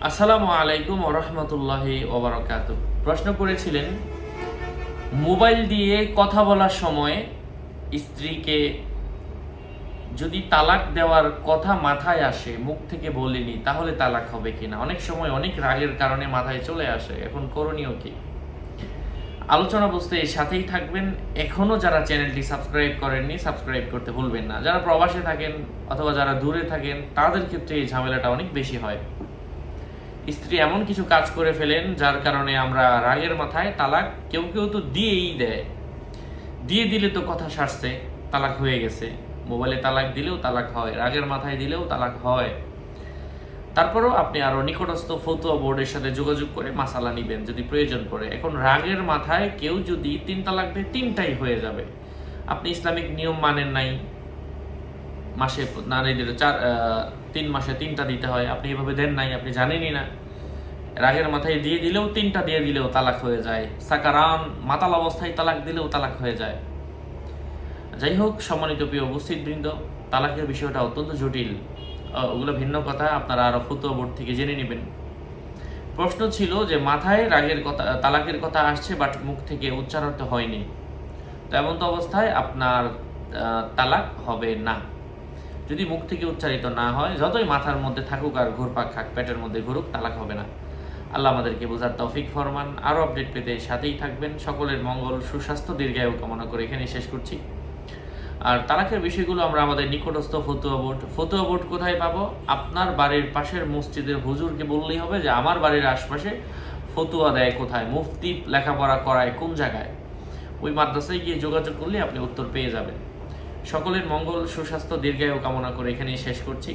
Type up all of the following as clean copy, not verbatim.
আসসালামু আলাইকুম ওয়া রাহমাতুল্লাহি ওয়া বারাকাতুহু। প্রশ্ন করেছিলেন, মোবাইল দিয়ে কথা বলার সময় স্ত্রীকে যদি তালাক দেওয়ার কথা মাথায় আসে, মুখ থেকে বলিনি, তাহলে তালাক হবে কিনা? অনেক সময় অনেক রাগের কারণে মাথায় চলে আসে, এখন করণীয় কি? আলোচনা বুঝতে এর সাথেই থাকবেন। এখনও যারা চ্যানেলটি সাবস্ক্রাইব করেননি, সাবস্ক্রাইব করতে ভুলবেন না। যারা প্রবাসে থাকেন অথবা যারা দূরে থাকেন, তাদের ক্ষেত্রে এই ঝামেলাটা অনেক বেশি হয়। স্ত্রী এমন কিছু কাজ করে ফেলেন যার কারণে আমরা রাগের মাথায় তালাক, কেউ কেউ তো দিয়েই দেয়। দিয়ে দিলে তো কথা সারছে, তালাক হয়ে গেছে। মোবাইলে তালাক দিলেও তালাক হয়, রাগের মাথায় দিলেও তালাক হয়। তারপরেও আপনি আরো নিকটস্থ ফতুয়া বোর্ডের সাথে যোগাযোগ করে মাসালা নিবেন যদি প্রয়োজন পড়ে। এখন রাগের মাথায় কেউ যদি 3 তালাক দেয়, 3টাই হয়ে যাবে। আপনি ইসলামিক নিয়ম মানেন নাই, মাসে নারীদের 3 মাসে 3টা দিতে হয়, আপনি এভাবে দেন নাই, আপনি জানেনই না। রাগের মাথায় দিয়ে দিলেও 3টা দিয়ে দিলেও তালাক হয়ে যায়। সাকারান মাতাল অবস্থায় তালাক দিলেও তালাক হয়ে যায়। যাই হোক, সম্মানিত প্রিয় উপস্থিত বৃন্দ, তালাকের বিষয়টা অত্যন্ত জটিল। ওগুলো ভিন্ন কথা, আপনারা আরো ফতুয়া বোর্ড থেকে জেনে নেবেন। প্রশ্ন ছিল যে মাথায় রাগের কথা, তালাকের কথা আসছে, বাট মুখ থেকে উচ্চারণ তো হয়নি। তো এমন তো অবস্থায় আপনার তালাক হবে না। যদি মুখ থেকে উচ্চারিত না হয়, যতই মাথার মধ্যে থাকুক আর ঘুরপাক খাক, পেটের মধ্যে ঘুরুক, তালাক হবে না। আল্লাহ আমাদেরকে বোঝার তৌফিক ফরমান। আরও আপডেট পেতে সাথেই থাকবেন। সকলের মঙ্গল, সুস্বাস্থ্য, দীর্ঘায়ু কামনা করে এখানে শেষ করছি। আর তালাকের বিষয়গুলো আমরা আমাদের নিকটস্থ ফতুয়া বোর্ড কোথায় পাবো? আপনার বাড়ির পাশের মসজিদের হুজুরকে বললেই হবে যে আমার বাড়ির আশপাশে ফতুয়া দেয় কোথায়, মুফতি লেখাপড়া করায় কোন জায়গায়। ওই মাদ্রাসায় গিয়ে যোগাযোগ করলে আপনি উত্তর পেয়ে যাবেন। সকলের মঙ্গল, সুস্বাস্থ্য, দীর্ঘায়ু কামনা করে এখানেই শেষ করছি।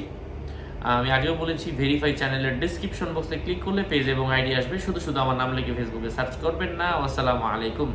আমি আগেও বলেছি, ভেরিফাই চ্যানেলের ডিসক্রিপশন বক্সে ক্লিক করলে পেজ এবং আইডি আসবে। শুধু শুধু আমার নাম লিখে ফেসবুকে সার্চ করবেন না। আসসালামু আলাইকুম।